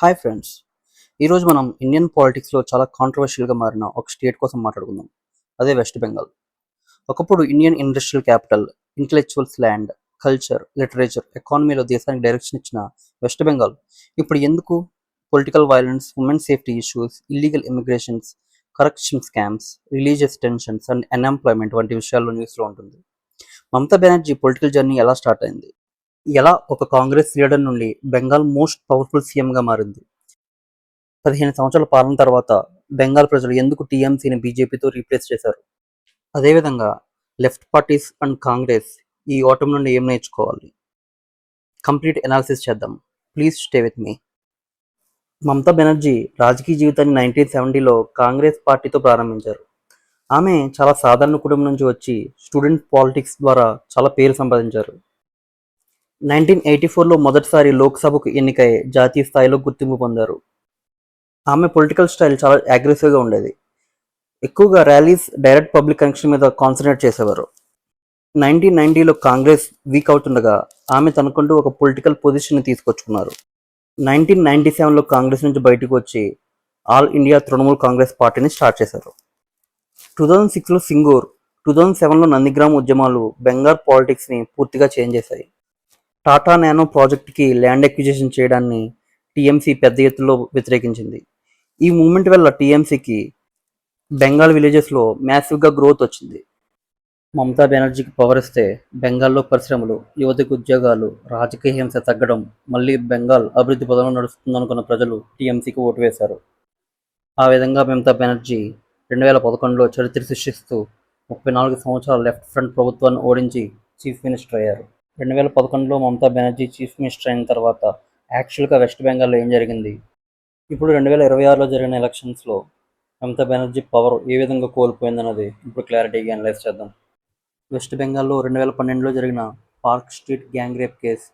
Hi friends. ఈరోజు మనం Indian పాలిటిక్స్లో చాలా కాంట్రవర్షియల్గా మారిన ఒక స్టేట్ కోసం మాట్లాడుకుందాం. అదే వెస్ట్ బెంగాల్. ఒకప్పుడు Indian industrial capital, intellectuals land, culture, literature, ఎకానమీలో దేశానికి డైరెక్షన్ ఇచ్చిన వెస్ట్ బెంగాల్ ఇప్పుడు ఎందుకు political violence, women safety issues, illegal immigrations, corruption scams, religious tensions and unemployment వంటి విషయాల్లో న్యూస్లో ఉంటుంది. మమతా బెనర్జీ పొలిటికల్ జర్నీ ఎలా స్టార్ట్ అయింది? ఎలా ఒక కాంగ్రెస్ లీడర్ నుండి బెంగాల్ మోస్ట్ పవర్ఫుల్ సీఎంగా మారింది? 15 సంవత్సరాల పాలన తర్వాత బెంగాల్ ప్రజలు ఎందుకు టీఎంసీని బీజేపీతో రీప్లేస్ చేశారు? అదేవిధంగా లెఫ్ట్ పార్టీస్ అండ్ కాంగ్రెస్ ఈ ఓటమి నుండి ఏం నేర్చుకోవాలి? కంప్లీట్ ఎనాలిసిస్ చేద్దాం. Please stay with me. Mamata Banerjee రాజకీయ జీవితాన్ని 1970లో కాంగ్రెస్ పార్టీతో ప్రారంభించారు. ఆమె చాలా సాధారణ కుటుంబం నుంచి వచ్చి స్టూడెంట్ పాలిటిక్స్ ద్వారా చాలా పేరు సంపాదించారు. 1984లో మొదటిసారి లోక్సభకు ఎన్నికై జాతీయ స్థాయిలో గుర్తింపు పొందారు. ఆమె పొలిటికల్ స్టైల్ చాలా అగ్రెసివ్గా ఉండేది. ఎక్కువగా ర్యాలీస్, డైరెక్ట్ పబ్లిక్ కనెక్షన్ మీద కాన్సన్ట్రేట్ చేసేవారు. 1990లో కాంగ్రెస్ వీక్ అవుతుండగా ఆమె తనకంటూ ఒక పొలిటికల్ పొజిషన్ని తీసుకొచ్చుకున్నారు. 1997లో కాంగ్రెస్ నుంచి బయటకు వచ్చి ఆల్ ఇండియా తృణమూల్ కాంగ్రెస్ పార్టీని స్టార్ట్ చేశారు. 2006లో సింగూర్, 2007లో నందిగ్రామ్ ఉద్యమాలు బెంగాల్ పాలిటిక్స్ని పూర్తిగా చేంజ్ చేశాయి. టాటా నానో ప్రాజెక్టుకి ల్యాండ్ ఎక్విజిషన్ చేయడాన్ని టీఎంసీ పెద్ద ఎత్తులో వ్యతిరేకించింది. ఈ మూవ్మెంట్ వల్ల టీఎంసీకి బెంగాల్ విలేజెస్లో మ్యాసివ్గా గ్రోత్ వచ్చింది. మమతా బెనర్జీకి పవర్ ఇస్తే బెంగాల్లో పరిశ్రమలు, యువతకు ఉద్యోగాలు, రాజకీయ హింస తగ్గడం, మళ్ళీ బెంగాల్ అభివృద్ధి పదంలో నడుస్తుందనుకున్న ప్రజలు టీఎంసీకి ఓటు వేశారు. ఆ విధంగా మమతా బెనర్జీ 2011లో చరిత్ర సృష్టిస్తూ 34 సంవత్సరాల లెఫ్ట్ ఫ్రంట్ ప్రభుత్వాన్ని ఓడించి చీఫ్ మినిస్టర్ అయ్యారు. 2011లో మమతా బెనర్జీ చీఫ్ మినిస్టర్ అయిన తర్వాత యాక్చువల్గా వెస్ట్ బెంగాల్లో ఏం జరిగింది? ఇప్పుడు 2026లో జరిగిన ఎలక్షన్స్లో మమతా బెనర్జీ పవర్ ఏ విధంగా కోల్పోయిందన్నది ఇప్పుడు క్లారిటీగా అనలైజ్ చేద్దాం. వెస్ట్ బెంగాల్లో 2012లో జరిగిన park street gang rape case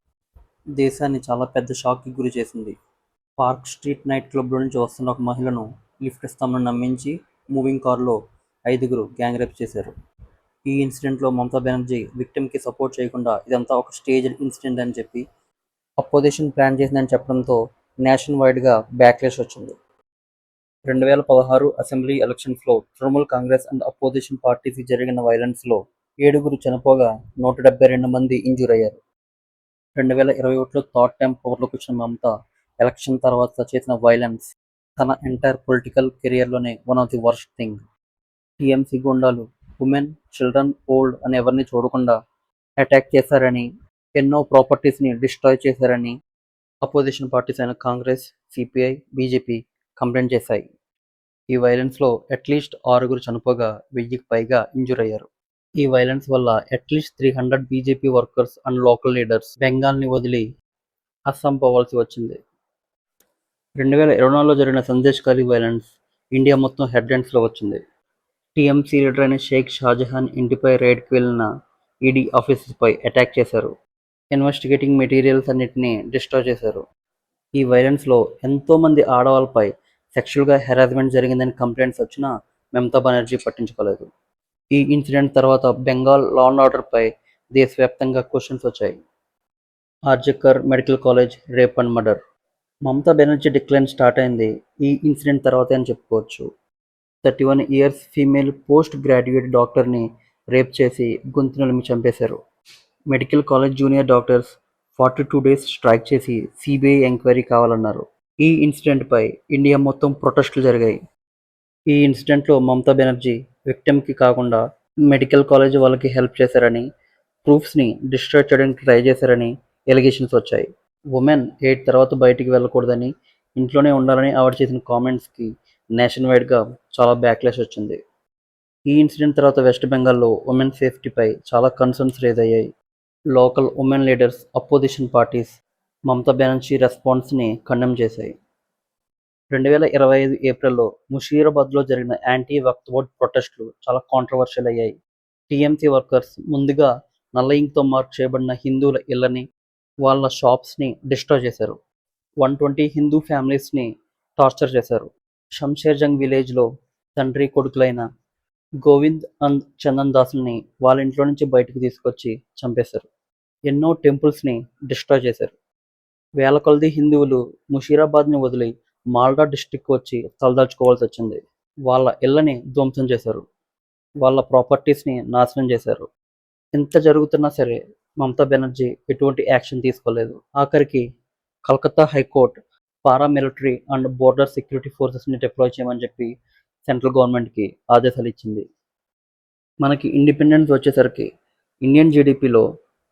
దేశాన్ని చాలా పెద్ద షాక్కి గురి చేసింది. పార్క్ స్ట్రీట్ నైట్ క్లబ్లో నుంచి వస్తున్న ఒక మహిళను లిఫ్ట్ ఇస్తామని నమ్మించి మూవింగ్ కార్లో 5గురు గ్యాంగ్ రేప్ చేశారు. ఈ ఇన్సిడెంట్లో మమతా బెనర్జీ విక్టిమ్కి సపోర్ట్ చేయకుండా ఇదంతా ఒక స్టేజ్డ్ ఇన్సిడెంట్ అని చెప్పి అపోజిషన్ ప్లాన్ చేసిందని చెప్పడంతో నేషన్ వైడ్గా బ్యాక్లేష్ వచ్చింది. 2016 అసెంబ్లీ ఎలక్షన్స్లో తృణమూల్ కాంగ్రెస్ అండ్ అపోజిషన్ పార్టీస్కి జరిగిన వైలెన్స్లో 7గురు చనిపోగా 172 మంది ఇంజూర్ అయ్యారు. 2021లో థర్డ్ టైం పవర్లోకి వచ్చిన మమతా ఎలక్షన్ తర్వాత చేసిన వైలెన్స్ తన ఎంటైర్ పొలిటికల్ కెరియర్లోనే one of the worst thing. TMC గుండాలు ఉమెన్, చిల్డ్రన్, ఓల్డ్ అని ఎవరిని చూడకుండా అటాక్ చేశారని, ఎన్నో ప్రాపర్టీస్ని డిస్ట్రాయ్ చేశారని అపోజిషన్ పార్టీస్ అయిన కాంగ్రెస్, సిపిఐ, బీజేపీ కంప్లైంట్ చేశాయి. ఈ వైలెన్స్లో అట్లీస్ట్ 6గురు చనిపోగా 1000కి పైగా ఇంజూర్ అయ్యారు. ఈ వైలెన్స్ వల్ల at least 300 BJP workers and local leaders బెంగాల్ని వదిలి అస్సాం పోవాల్సి వచ్చింది. 2024లో జరిగిన సందేశ్ ఖాళీ వైలెన్స్ ఇండియా మొత్తం హెడ్లైన్స్లో వచ్చింది. టీఎంసీ లీడర్ అయిన షేక్ షాజహాన్ ఇంటిపై రైడ్కి వెళ్ళిన ఈడీ ఆఫీసర్పై అటాక్ చేశారు. ఇన్వెస్టిగేటింగ్ మెటీరియల్స్ అన్నిటినీ డిస్ట్రాయ్ చేశారు. ఈ వైలెన్స్లో ఎంతోమంది ఆడవాళ్ళపై సెక్షువల్గా హెరాస్మెంట్ జరిగిందని కంప్లైంట్స్ వచ్చినా మమతా బెనర్జీ పట్టించుకోలేదు. ఈ ఇన్సిడెంట్ తర్వాత బెంగాల్ లా అండ్ ఆర్డర్పై దేశవ్యాప్తంగా క్వశ్చన్స్ వచ్చాయి. RG Kar medical college rape and murder. Mamata Banerjee decline start అయింది ఈ ఇన్సిడెంట్ తర్వాతే అని చెప్పుకోవచ్చు. 31 ఇయర్స్ ఫీమేల్ పోస్ట్ గ్రాడ్యుయేట్ డాక్టర్ని రేప్ చేసి గొంతు నలిమి చంపేశారు. Medical college junior doctors 42 days strike చేసి సిబిఐ ఎంక్వైరీ కావాలన్నారు. ఈ ఇన్సిడెంట్పై ఇండియా మొత్తం ప్రొటెస్టులు జరిగాయి. ఈ ఇన్సిడెంట్లో మమతా బెనర్జీ విక్టిమ్కి కాకుండా మెడికల్ కాలేజ్ వాళ్ళకి హెల్ప్ చేశారని, ప్రూఫ్స్ని డిస్ట్రాయ్ చేయడానికి ట్రై చేశారని ఎలిగేషన్స్ వచ్చాయి. ఉమెన్ 8 తర్వాత బయటికి వెళ్ళకూడదని, ఇంట్లోనే ఉండాలని ఆవిడ చేసిన కామెంట్స్కి నేషన్ వైడ్గా చాలా బ్యాక్లాష్ వచ్చింది. ఈ ఇన్సిడెంట్ తర్వాత వెస్ట్ బెంగాల్లో ఉమెన్ సేఫ్టీపై చాలా కన్సర్న్స్ రేజ్ అయ్యాయి. Local women leaders, opposition parties Mamata Banerjee రెస్పాన్స్ని కండెమ్ చేశాయి. 2025 ఏప్రిల్లో ముషీరాబాద్లో జరిగిన యాంటీ వక్ఫ్ బోర్డ్ ప్రొటెస్టులు చాలా కాంట్రవర్షియల్ అయ్యాయి. టీఎంసీ వర్కర్స్ ముందుగా నల్ల ఇంక్తో మార్క్ చేయబడిన హిందువుల ఇళ్లని, వాళ్ళ షాప్స్ని డిస్ట్రాయ్ చేశారు. 120 హిందూ ఫ్యామిలీస్ని టార్చర్ చేశారు. షంషేర్జంగ్ విలేజ్లో తండ్రి కొడుకులైన గోవింద్ అండ్ చందన్ దాస్ని వాళ్ళ ఇంట్లో నుంచి బయటకు తీసుకొచ్చి చంపేశారు. ఎన్నో టెంపుల్స్ని డిస్ట్రాయ్ చేశారు. వేల కొలది హిందువులు ముషీరాబాద్ని వదిలి మాల్డా డిస్టిక్ వచ్చి తలదాచుకోవాల్సి వచ్చింది. వాళ్ళ ఇళ్ళని ధ్వంసం చేశారు. వాళ్ళ ప్రాపర్టీస్ని నాశనం చేశారు. ఇంత జరుగుతున్నా సరే మమతా బెనర్జీ ఎటువంటి యాక్షన్ తీసుకోలేదు. ఆఖరికి Calcutta high court paramilitary and border security ఫోర్సెస్ని డిప్లాయ్ చేయమని చెప్పి సెంట్రల్ గవర్నమెంట్కి ఆదేశాలు ఇచ్చింది. మనకి ఇండిపెండెన్స్ వచ్చేసరికి ఇండియన్ జీడిపిలో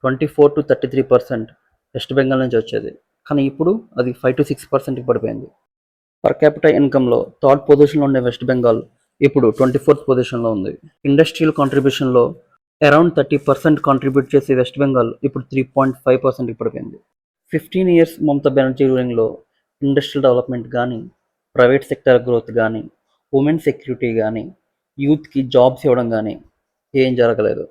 24 to 33% వెస్ట్ బెంగాల్ నుంచి వచ్చేది. కానీ ఇప్పుడు అది 5 to 6%కి పడిపోయింది. పర్ క్యాపిటల్ ఇన్కంలో థర్డ్ పొజిషన్లో ఉండే వెస్ట్ బెంగాల్ ఇప్పుడు 24th పొజిషన్లో ఉంది. ఇండస్ట్రియల్ కాంట్రిబ్యూషన్లో అరౌండ్ 30% కాంట్రిబ్యూట్ చేసే వెస్ట్ బెంగాల్ ఇప్పుడు 3.5%కి పడిపోయింది. 15 years మమతా బెనర్జీ రూలింగ్లో ఇండస్ట్రియల్ డెవలప్మెంట్ కానీ, ప్రైవేట్ సెక్టర్ గ్రోత్ కానీ, ఉమెన్ సెక్యూరిటీ కానీ, యూత్కి జాబ్స్ ఇవ్వడం కానీ ఏం జరగలేదు.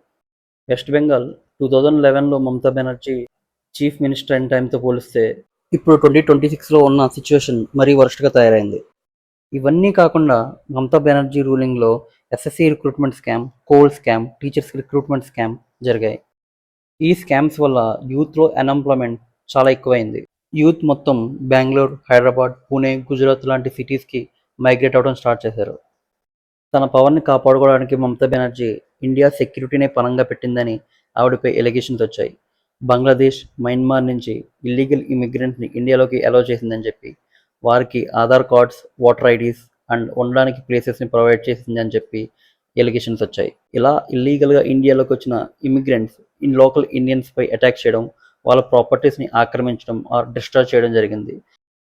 వెస్ట్ బెంగాల్ 2011లో మమతా బెనర్జీ చీఫ్ మినిస్టర్ అయిన టైంతో పోలిస్తే ఇప్పుడు 2026లో ఉన్న సిచ్యువేషన్ మరీ వరస్ట్గా తయారైంది. ఇవన్నీ కాకుండా మమతా బెనర్జీ రూలింగ్లో SSC recruitment scam, coal scam, teachers recruitment scam జరిగాయి. ఈ స్కామ్స్ వల్ల యూత్లో అన్ఎంప్లాయ్మెంట్ చాలా ఎక్కువైంది. యూత్ మొత్తం బెంగళూరు, హైదరాబాద్, పూణే, గుజరాత్ లాంటి సిటీస్కి మైగ్రేట్ అవ్వడం స్టార్ట్ చేశారు. తన పవర్ని కాపాడుకోవడానికి మమతా బెనర్జీ ఇండియా సెక్యూరిటీనే పణంగా పెట్టిందని ఆవిడపై ఎలిగేషన్స్ వచ్చాయి. బంగ్లాదేశ్, మయన్మార్ నుంచి ఇల్లీగల్ ఇమిగ్రెంట్స్ని ఇండియాలోకి అలౌ చేసిందని చెప్పి, వారికి Aadhaar cards, voter IDs and ఉండడానికి ప్లేసెస్ని ప్రొవైడ్ చేసిందని చెప్పి ఎలిగేషన్స్ వచ్చాయి. ఇలా ఇల్లీగల్గా ఇండియాలోకి వచ్చిన ఇమిగ్రెంట్స్ లోకల్ ఇండియన్స్పై అటాక్ చేయడం, వాళ్ళ ప్రాపర్టీస్ని ఆక్రమించడం ఆర్ డిస్ట్రాయ్ చేయడం జరిగింది.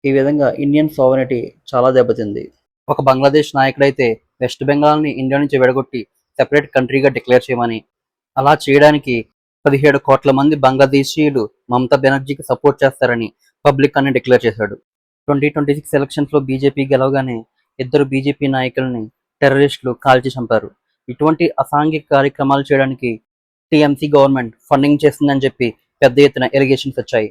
ఈ విధంగా ఇండియన్ సావరిటీ చాలా దెబ్బతింది. ఒక బంగ్లాదేశ్ నాయకుడైతే వెస్ట్ బెంగాల్ని ఇండియా నుంచి విడగొట్టి సెపరేట్ కంట్రీగా డిక్లేర్ చేయమని, అలా చేయడానికి 17 కోట్ల మంది బంగ్లాదేశీయులు మమతా బెనర్జీకి సపోర్ట్ చేస్తారని పబ్లిక్ అని డిక్లేర్ చేశాడు. 2026 ఎలక్షన్స్లో బీజేపీ గెలవగానే 2 బీజేపీ నాయకుల్ని టెర్రరిస్టులు కాల్చి చంపారు. ఇటువంటి అసాంఘిక కార్యక్రమాలు చేయడానికి టీఎంసీ గవర్నమెంట్ ఫండింగ్ చేస్తుందని చెప్పి పెద్ద ఎత్తున ఎలిగేషన్స్ వచ్చాయి.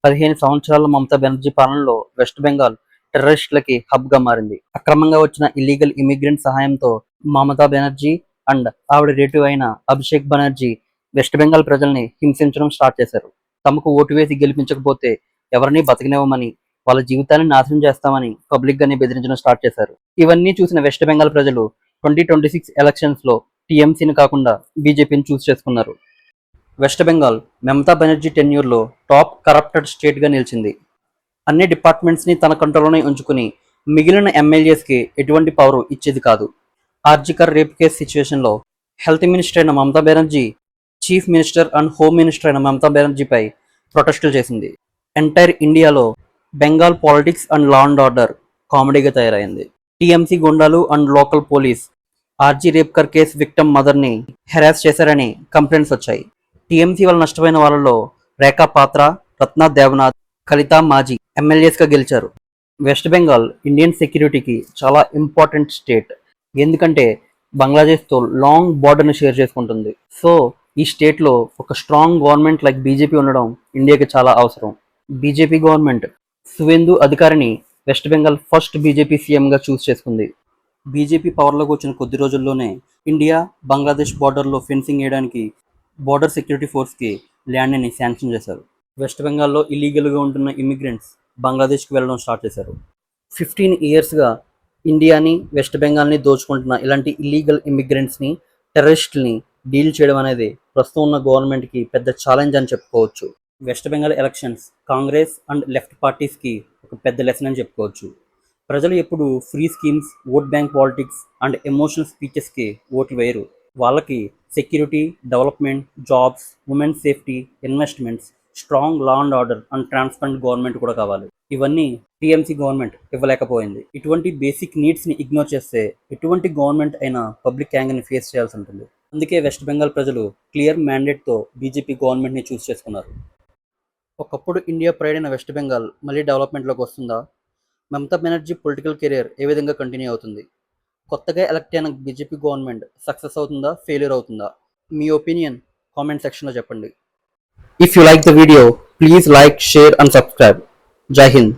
15 సంవత్సరాల మమతా బెనర్జీ పాలనలో వెస్ట్ బెంగాల్ టెర్రరిస్టులకి హబ్గా మారింది. అక్రమంగా వచ్చిన ఇల్లీగల్ ఇమిగ్రెంట్ సహాయంతో మమతా బెనర్జీ అండ్ ఆవిడ రిలేటివ్ అయిన అభిషేక్ బెనర్జీ వెస్ట్ బెంగాల్ ప్రజల్ని హింసించడం స్టార్ట్ చేశారు. తమకు ఓటు వేసి గెలిపించకపోతే ఎవరిని బతకనివ్వమని, వాళ్ళ జీవితాన్ని నాశనం చేస్తామని పబ్లిక్ గానే బెదిరించడం స్టార్ట్ చేశారు. ఇవన్నీ చూసిన వెస్ట్ బెంగాల్ ప్రజలు 2026 ఎలక్షన్స్లో టీఎంసీని కాకుండా బీజేపీని చూస్ చేసుకున్నారు. వెస్ట్ బెంగాల్ మమతా బెనర్జీ టెన్యూర్లో టాప్ కరప్టెడ్ స్టేట్గా నిలిచింది. అన్ని డిపార్ట్మెంట్స్ని తన కంట్రోల్లోనే ఉంచుకుని మిగిలిన ఎమ్మెల్యేస్కి ఎటువంటి పవర్ ఇచ్చేది కాదు. ఆర్జికర్ రేప్ కేస్ సిచ్యువేషన్లో హెల్త్ మినిస్టర్ అయిన Mamata Banerjee chief minister and home minister అయిన మమతా బెనర్జీపై ప్రొటెస్టులు చేసింది. ఎంటైర్ ఇండియాలో Bengal politics and law and order కామెడీగా తయారైంది. టీఎంసీ గుండాలు అండ్ లోకల్ పోలీస్ ఆర్జీ రేప్కర్ కేస్ విక్టమ్ మదర్ని హెరాస్ చేశారని కంప్లైంట్స్ వచ్చాయి. టీఎంసీ వల్ల నష్టపోయిన వాళ్ళలో రేఖా పాత్ర, రత్నా దేవనాథ్, కలితా మాజీ ఎమ్మెల్యేస్గా గెలిచారు. వెస్ట్ బెంగాల్ ఇండియన్ సెక్యూరిటీకి చాలా ఇంపార్టెంట్ స్టేట్. ఎందుకంటే బంగ్లాదేశ్తో లాంగ్ బార్డర్ని షేర్ చేసుకుంటుంది. సో ఈ స్టేట్లో ఒక స్ట్రాంగ్ గవర్నమెంట్ లైక్ బీజేపీ ఉండడం ఇండియాకి చాలా అవసరం. బీజేపీ గవర్నమెంట్ సువేందు అధికారిని వెస్ట్ బెంగాల్ ఫస్ట్ బీజేపీ సీఎంగా చూస్ చేసుకుంది. బీజేపీ పవర్లోకి వచ్చిన కొద్ది రోజుల్లోనే ఇండియా బంగ్లాదేశ్ బార్డర్లో ఫెన్సింగ్ వేయడానికి బార్డర్ సెక్యూరిటీ ఫోర్స్కి ల్యాండ్ని శాంక్షన్ చేశారు. వెస్ట్ బెంగాల్లో ఇల్లీగల్గా ఉంటున్న ఇమిగ్రెంట్స్ బంగ్లాదేశ్కి వెళ్ళడం స్టార్ట్ చేశారు. 15 yearsగా ఇండియాని, వెస్ట్ బెంగాల్ని దోచుకుంటున్న ఇలాంటి ఇల్లీగల్ ఇమిగ్రెంట్స్ని, టెర్రరిస్టుల్ని డీల్ చేయడం అనేది ప్రస్తుతం ఉన్న గవర్నమెంట్కి పెద్ద ఛాలెంజ్ అని చెప్పుకోవచ్చు. West Bengal elections Congress and left పార్టీస్కి ఒక పెద్ద లెసన్ అని చెప్పుకోవచ్చు. ప్రజలు ఎప్పుడు free schemes, vote bank politics and emotional స్పీచెస్కి ఓట్లు వేయరు. వాళ్ళకి security, development, jobs, women safety, investments, strong law and order and transparent government కూడా కావాలి. ఇవన్నీ టీఎంసీ గవర్నమెంట్ ఇవ్వలేకపోయింది. ఇటువంటి బేసిక్ నీడ్స్ని ఇగ్నోర్ చేస్తే ఎటువంటి గవర్నమెంట్ అయినా పబ్లిక్ యాంగర్ని ఫేస్ చేయాల్సి ఉంటుంది. అందుకే వెస్ట్ బెంగాల్ ప్రజలు క్లియర్ మ్యాండేట్తో బీజేపీ గవర్నమెంట్ని చూస్ చేసుకున్నారు. ఒకప్పుడు ఇండియా ప్రైడ్ అయిన వెస్ట్ బెంగాల్ మళ్ళీ డెవలప్మెంట్లోకి వస్తుందా? మమతా బెనర్జీ పొలిటికల్ కెరియర్ ఏ విధంగా కంటిన్యూ అవుతుంది? కొత్తగా ఎలక్ట్ అయిన బీజేపీ గవర్నమెంట్ సక్సెస్ అవుతుందా, ఫెయిల్యూర్ అవుతుందా? మీ ఒపీనియన్ కామెంట్ సెక్షన్లో చెప్పండి. If you like the video, please like, share and subscribe. Jai Hind.